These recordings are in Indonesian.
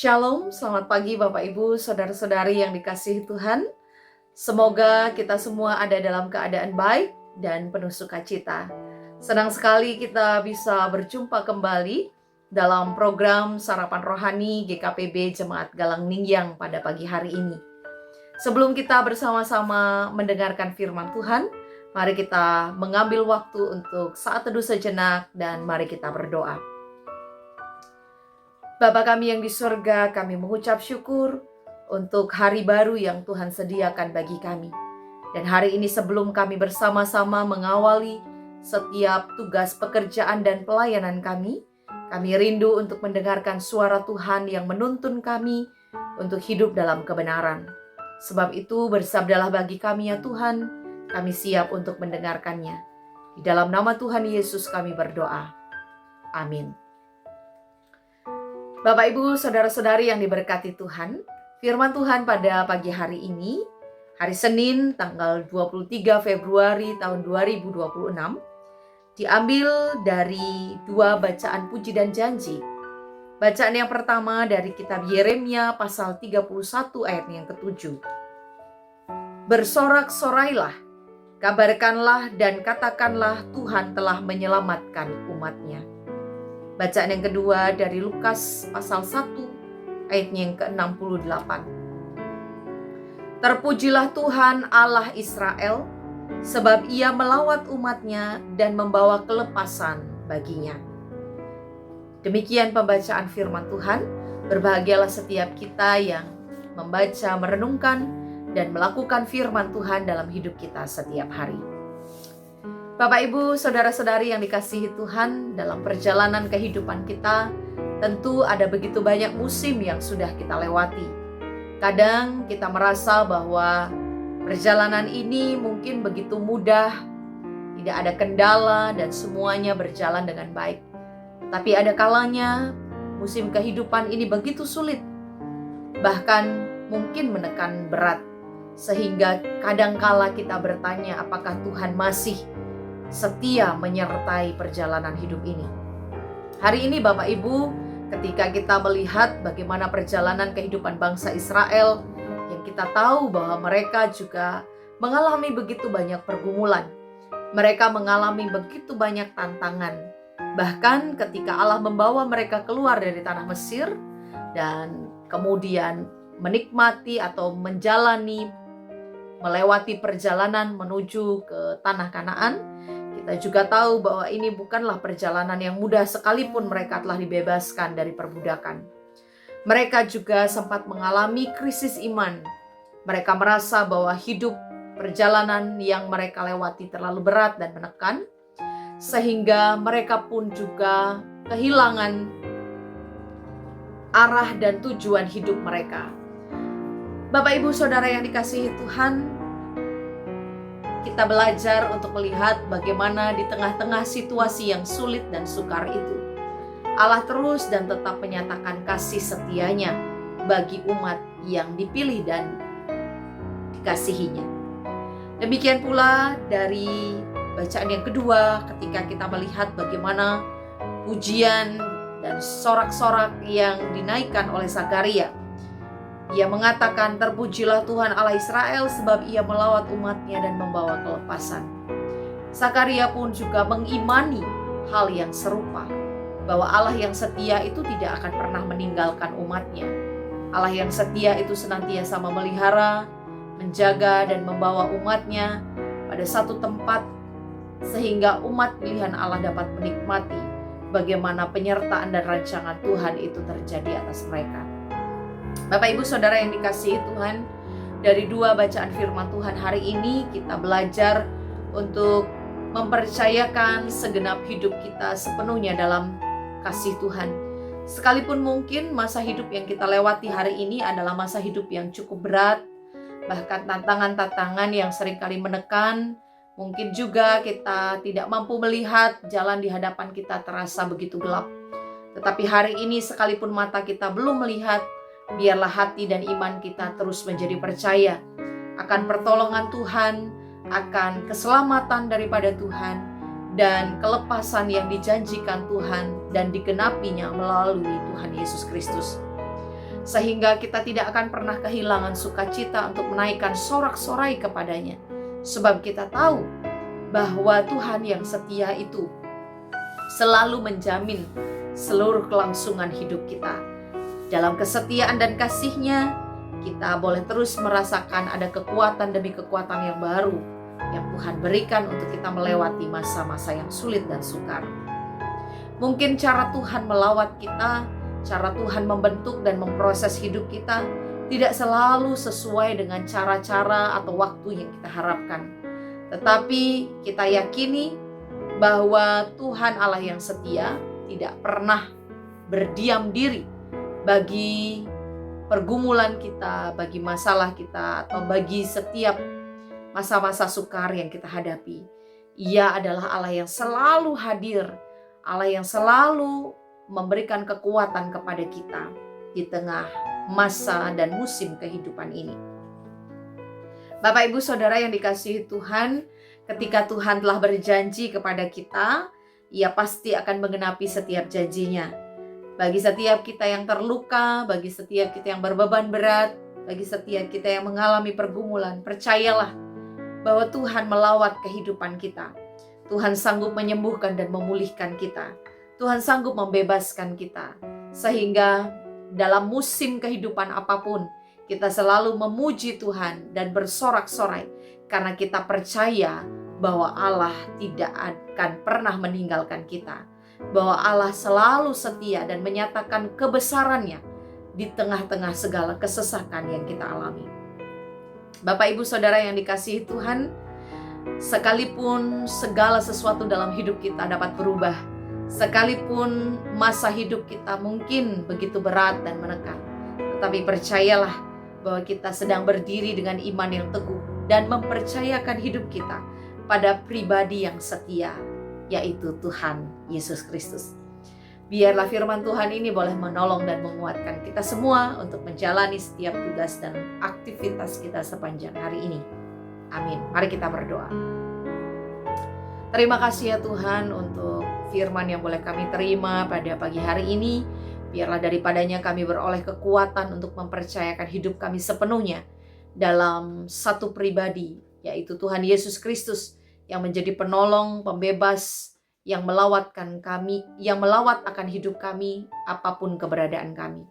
Shalom, selamat pagi Bapak Ibu, Saudara-saudari yang dikasihi Tuhan. Semoga kita semua ada dalam keadaan baik dan penuh sukacita. Senang sekali kita bisa berjumpa kembali dalam program Sarapan Rohani GKPB Jemaat Galang Ningyang pada pagi hari ini. Sebelum kita bersama-sama mendengarkan firman Tuhan, mari kita mengambil waktu untuk saat teduh sejenak dan mari kita berdoa. Bapa kami yang di surga, kami mengucap syukur untuk hari baru yang Tuhan sediakan bagi kami. Dan hari ini sebelum kami bersama-sama mengawali setiap tugas pekerjaan dan pelayanan kami rindu untuk mendengarkan suara Tuhan yang menuntun kami untuk hidup dalam kebenaran. Sebab itu bersabdalah bagi kami ya Tuhan, kami siap untuk mendengarkannya. Di dalam nama Tuhan Yesus kami berdoa. Amin. Bapak Ibu, Saudara-saudari yang diberkati Tuhan, firman Tuhan pada pagi hari ini, hari Senin tanggal 23 Februari tahun 2026, diambil dari dua bacaan puji dan janji. Bacaan yang pertama dari kitab Yeremia pasal 31 ayat yang ke-7. Bersorak-sorailah, kabarkanlah dan katakanlah Tuhan telah menyelamatkan umatnya. Bacaan yang kedua dari Lukas pasal 1 ayatnya yang ke-68. Terpujilah Tuhan Allah Israel, sebab ia melawat umatnya dan membawa kelepasan baginya. Demikian pembacaan firman Tuhan. Berbahagialah setiap kita yang membaca, merenungkan, dan melakukan firman Tuhan dalam hidup kita setiap hari. Bapak Ibu, Saudara-saudari yang dikasihi Tuhan, dalam perjalanan kehidupan kita, tentu ada begitu banyak musim yang sudah kita lewati. Kadang kita merasa bahwa perjalanan ini mungkin begitu mudah, tidak ada kendala dan semuanya berjalan dengan baik. Tapi ada kalanya musim kehidupan ini begitu sulit, bahkan mungkin menekan berat. Sehingga kadangkala kita bertanya apakah Tuhan masih setia menyertai perjalanan hidup ini. Hari ini Bapak Ibu, ketika kita melihat bagaimana perjalanan kehidupan bangsa Israel, yang kita tahu bahwa mereka juga mengalami begitu banyak pergumulan. Mereka mengalami begitu banyak tantangan. Bahkan ketika Allah membawa mereka keluar dari tanah Mesir dan kemudian menikmati atau melewati perjalanan menuju ke tanah Kanaan, kita juga tahu bahwa ini bukanlah perjalanan yang mudah sekalipun mereka telah dibebaskan dari perbudakan. Mereka juga sempat mengalami krisis iman. Mereka merasa bahwa hidup perjalanan yang mereka lewati terlalu berat dan menekan, sehingga mereka pun juga kehilangan arah dan tujuan hidup mereka. Bapak Ibu Saudara yang dikasihi Tuhan, kita belajar untuk melihat bagaimana di tengah-tengah situasi yang sulit dan sukar itu, Allah terus dan tetap menyatakan kasih setianya bagi umat yang dipilih dan dikasihinya. Demikian pula dari bacaan yang kedua, ketika kita melihat bagaimana pujian dan sorak-sorak yang dinaikkan oleh Zakaria. Ia mengatakan, terpujilah Tuhan Allah Israel sebab ia melawat umatnya dan membawa kelepasan. Zakaria pun juga mengimani hal yang serupa, bahwa Allah yang setia itu tidak akan pernah meninggalkan umatnya. Allah yang setia itu senantiasa memelihara, menjaga dan membawa umatnya pada satu tempat, sehingga umat pilihan Allah dapat menikmati bagaimana penyertaan dan rancangan Tuhan itu terjadi atas mereka. Bapak Ibu Saudara yang dikasihi Tuhan, dari dua bacaan firman Tuhan hari ini kita belajar untuk mempercayakan segenap hidup kita sepenuhnya dalam kasih Tuhan. Sekalipun mungkin masa hidup yang kita lewati hari ini adalah masa hidup yang cukup berat, bahkan tantangan-tantangan yang seringkali menekan, mungkin juga kita tidak mampu melihat jalan di hadapan kita terasa begitu gelap. Tetapi hari ini sekalipun mata kita belum melihat, biarlah hati dan iman kita terus menjadi percaya akan pertolongan Tuhan, akan keselamatan daripada Tuhan, dan kelepasan yang dijanjikan Tuhan dan digenapinya melalui Tuhan Yesus Kristus. sehingga kita tidak akan pernah kehilangan sukacita untuk menaikkan sorak-sorai kepadanya. Sebab kita tahu bahwa Tuhan yang setia itu selalu menjamin seluruh kelangsungan hidup kita. Dalam kesetiaan dan kasih-Nya, kita boleh terus merasakan ada kekuatan demi kekuatan yang baru yang Tuhan berikan untuk kita melewati masa-masa yang sulit dan sukar. Mungkin cara Tuhan melawat kita, cara Tuhan membentuk dan memproses hidup kita tidak selalu sesuai dengan cara-cara atau waktu yang kita harapkan. Tetapi kita yakini bahwa Tuhan Allah yang setia tidak pernah berdiam diri bagi pergumulan kita, bagi masalah kita, atau bagi setiap masa-masa sukar yang kita hadapi. Ia adalah Allah yang selalu hadir, Allah yang selalu memberikan kekuatan kepada kita di tengah masa dan musim kehidupan ini. Bapak, Ibu, Saudara yang dikasihi Tuhan, ketika Tuhan telah berjanji kepada kita, Ia pasti akan menggenapi setiap janjinya. Bagi setiap kita yang terluka, bagi setiap kita yang berbeban berat, bagi setiap kita yang mengalami pergumulan, percayalah bahwa Tuhan melawat kehidupan kita. Tuhan sanggup menyembuhkan dan memulihkan kita. Tuhan sanggup membebaskan kita. Sehingga dalam musim kehidupan apapun, kita selalu memuji Tuhan dan bersorak-sorai. Karena kita percaya bahwa Allah tidak akan pernah meninggalkan kita. Bahwa Allah selalu setia dan menyatakan kebesarannya di tengah-tengah segala kesesakan yang kita alami. Bapak, Ibu, Saudara yang dikasihi Tuhan, sekalipun segala sesuatu dalam hidup kita dapat berubah, sekalipun masa hidup kita mungkin begitu berat dan menekan, tetapi percayalah bahwa kita sedang berdiri dengan iman yang teguh dan mempercayakan hidup kita pada pribadi yang setia, yaitu Tuhan Yesus Kristus. Biarlah firman Tuhan ini boleh menolong dan menguatkan kita semua untuk menjalani setiap tugas dan aktivitas kita sepanjang hari ini. Amin. Mari kita berdoa. Terima kasih ya Tuhan untuk firman yang boleh kami terima pada pagi hari ini. Biarlah daripadanya kami beroleh kekuatan untuk mempercayakan hidup kami sepenuhnya dalam satu pribadi, yaitu Tuhan Yesus Kristus yang menjadi penolong, pembebas, yang melawatkan kami, yang melawat akan hidup kami apapun keberadaan kami.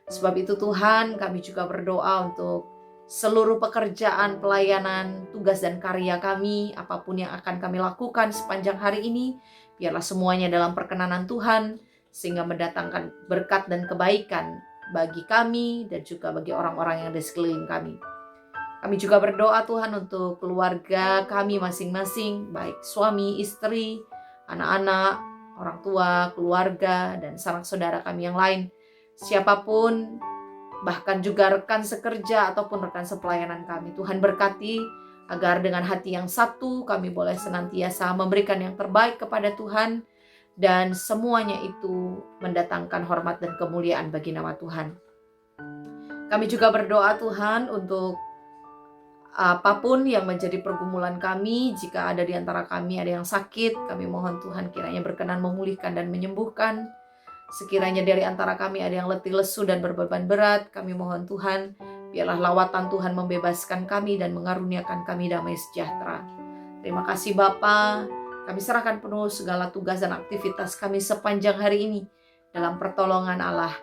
Sebab itu Tuhan, kami juga berdoa untuk seluruh pekerjaan, pelayanan, tugas dan karya kami, apapun yang akan kami lakukan sepanjang hari ini, biarlah semuanya dalam perkenanan Tuhan, sehingga mendatangkan berkat dan kebaikan bagi kami dan juga bagi orang-orang yang ada di sekeliling kami. Kami juga berdoa Tuhan untuk keluarga kami masing-masing, baik suami, istri, anak-anak, orang tua, keluarga, dan sanak saudara kami yang lain. Siapapun, bahkan juga rekan sekerja ataupun rekan sepelayanan kami. Tuhan berkati agar dengan hati yang satu kami boleh senantiasa memberikan yang terbaik kepada Tuhan, dan semuanya itu mendatangkan hormat dan kemuliaan bagi nama Tuhan. Kami juga berdoa Tuhan untuk apapun yang menjadi pergumulan kami. Jika ada di antara kami ada yang sakit, kami mohon Tuhan kiranya berkenan memulihkan dan menyembuhkan. Sekiranya dari antara kami ada yang letih lesu dan berbeban berat, kami mohon Tuhan biarlah lawatan Tuhan membebaskan kami dan mengaruniakan kami damai sejahtera. Terima kasih Bapa, kami serahkan penuh segala tugas dan aktivitas kami sepanjang hari ini dalam pertolongan Allah.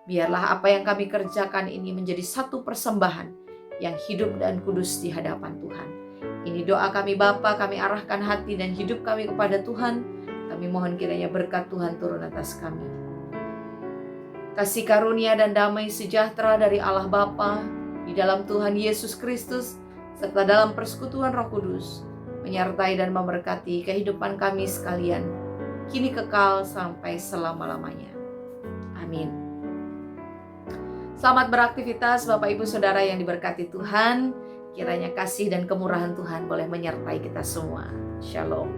Biarlah apa yang kami kerjakan ini menjadi satu persembahan yang hidup dan kudus di hadapan Tuhan. Ini doa kami Bapa, kami arahkan hati dan hidup kami kepada Tuhan. Kami mohon kiranya berkat Tuhan turun atas kami. Kasih karunia dan damai sejahtera dari Allah Bapa, di dalam Tuhan Yesus Kristus, serta dalam persekutuan Roh Kudus, menyertai dan memberkati kehidupan kami sekalian, kini kekal sampai selama-lamanya. Amin. Selamat beraktivitas Bapak Ibu Saudara yang diberkati Tuhan. Kiranya kasih dan kemurahan Tuhan boleh menyertai kita semua. Shalom.